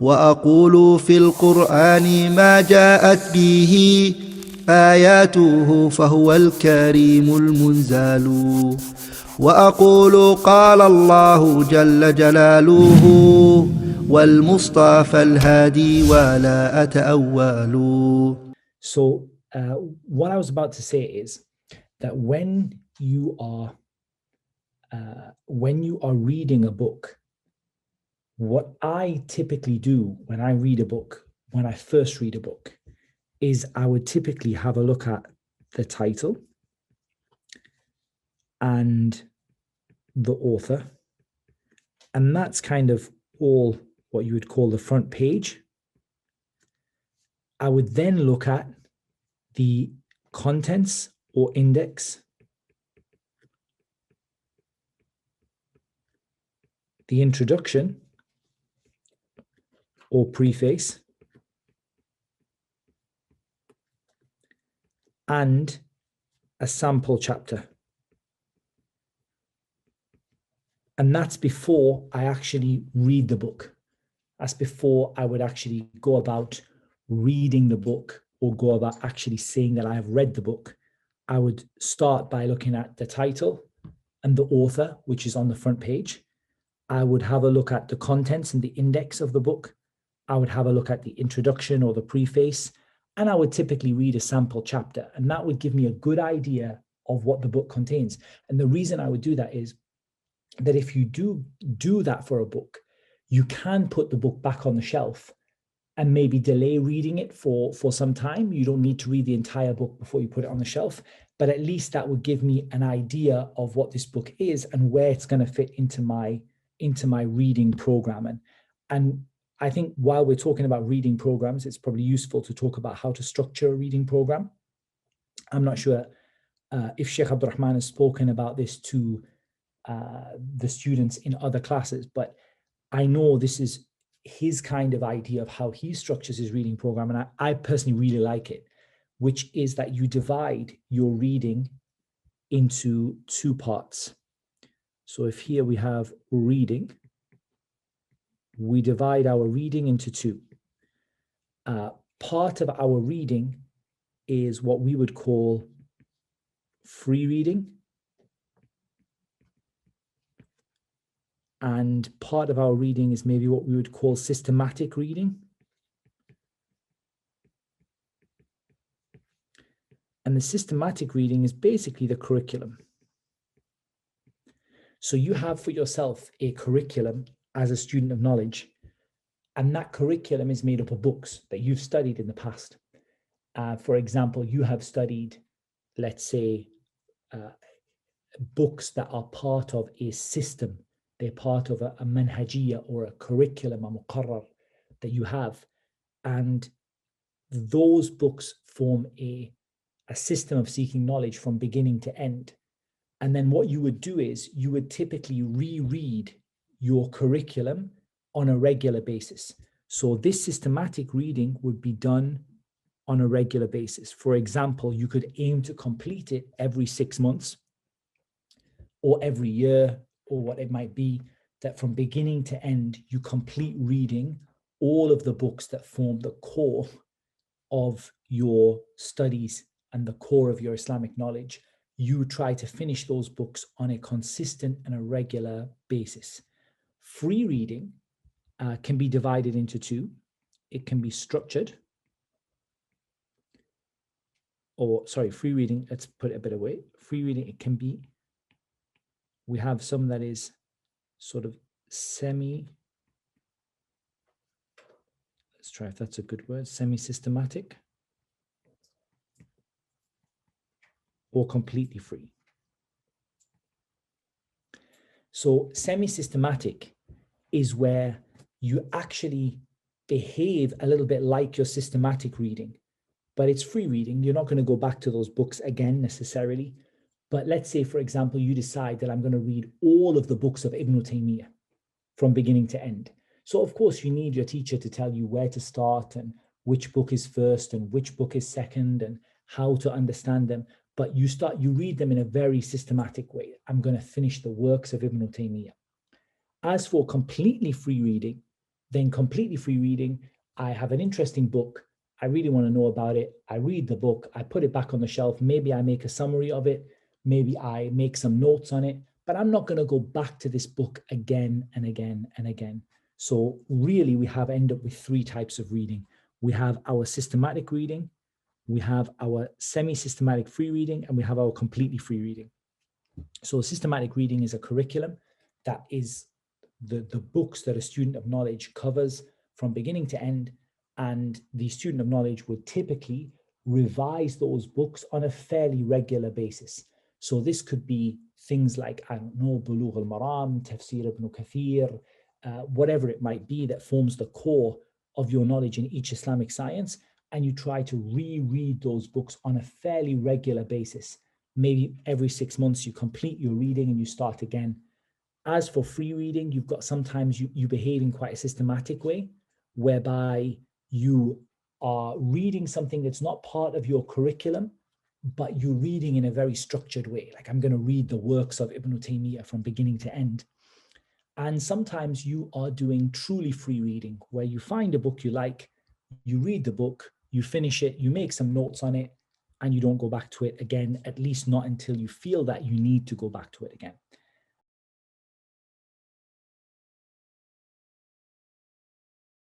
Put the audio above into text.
وأقول في القرآن ما جاءت به آياته فهو الكريم المنزل وأقول قال الله جل جلاله والمصطفى الهادي ولا أتأول. So what I was about to say is that when you are reading a book, what I typically do when I read a book, when I first read a book, is I would typically have a look at the title and the author, and that's kind of all what you would call the front page. I would then look at the contents or index, the introduction or preface, and a sample chapter. And that's before I actually read the book. That's before I would actually go about reading the book or go about actually saying that I have read the book. I would start by looking at the title and the author, which is on the front page. I would have a look at the contents and the index of the book. I would have a look at the introduction or the preface, and I would typically read a sample chapter, and that would give me a good idea of what the book contains. And the reason I would do that is that if you do that for a book, you can put the book back on the shelf and maybe delay reading it for some time. You don't need to read the entire book before you put it on the shelf, but at least that would give me an idea of what this book is and where it's going to fit into my reading program. And I think while we're talking about reading programs, it's probably useful to talk about how to structure a reading program. I'm not sure if Sheikh Abdul Rahman has spoken about this to the students in other classes, but I know this is his kind of idea of how he structures his reading program, and I personally really like it, which is that you divide your reading into two parts. So if here we have reading, we divide our reading into two. Part of our reading is what we would call free reading, and part of our reading is maybe what we would call systematic reading. And the systematic reading is basically the curriculum. So you have for yourself a curriculum as a student of knowledge, and that curriculum is made up of books that you've studied in the past. For example, you have studied, let's say, books that are part of a system. They're part of a manhajiyya or a curriculum, a muqarrar that you have. And those books form a system of seeking knowledge from beginning to end. And then what you would do is you would typically reread your curriculum on a regular basis. So this systematic reading would be done on a regular basis. For example, you could aim to complete it every 6 months or every year, or what it might be, that from beginning to end, you complete reading all of the books that form the core of your studies and the core of your Islamic knowledge. You try to finish those books on a consistent and a regular basis. Free reading can be divided into two. It can be structured, free reading, let's put it a better way. Free reading, it can be, we have some that is sort of let's try if that's a good word, semi-systematic, or completely free. So semi-systematic is where you actually behave a little bit like your systematic reading, but it's free reading. You're not going to go back to those books again necessarily. But let's say, for example, you decide that I'm going to read all of the books of Ibn Taymiyyah from beginning to end. So of course you need your teacher to tell you where to start and which book is first and which book is second and how to understand them. But you read them in a very systematic way. I'm going to finish the works of Ibn Taymiyyah. As for completely free reading, Then completely free reading, I have an interesting book, I really want to know about it, I read the book, I put it back on the shelf, maybe I make a summary of it, maybe I make some notes on it, but I'm not going to go back to this book again and again and again. So really we end up with three types of reading. We have our systematic reading, we have our semi-systematic free reading, and we have our completely free reading. So systematic reading is a curriculum that is the books that a student of knowledge covers from beginning to end, and the student of knowledge will typically revise those books on a fairly regular basis. So this could be things like, I don't know, Bulugh al-Maram, Tafsir ibn Kathir, whatever it might be that forms the core of your knowledge in each Islamic science, and you try to reread those books on a fairly regular basis. Maybe every 6 months you complete your reading and you start again. As for free reading, you've got sometimes you behave in quite a systematic way, whereby you are reading something that's not part of your curriculum, but you're reading in a very structured way. Like, I'm going to read the works of Ibn Taymiyyah from beginning to end. And sometimes you are doing truly free reading, where you find a book you like, you read the book, you finish it, you make some notes on it, and you don't go back to it again, at least not until you feel that you need to go back to it again.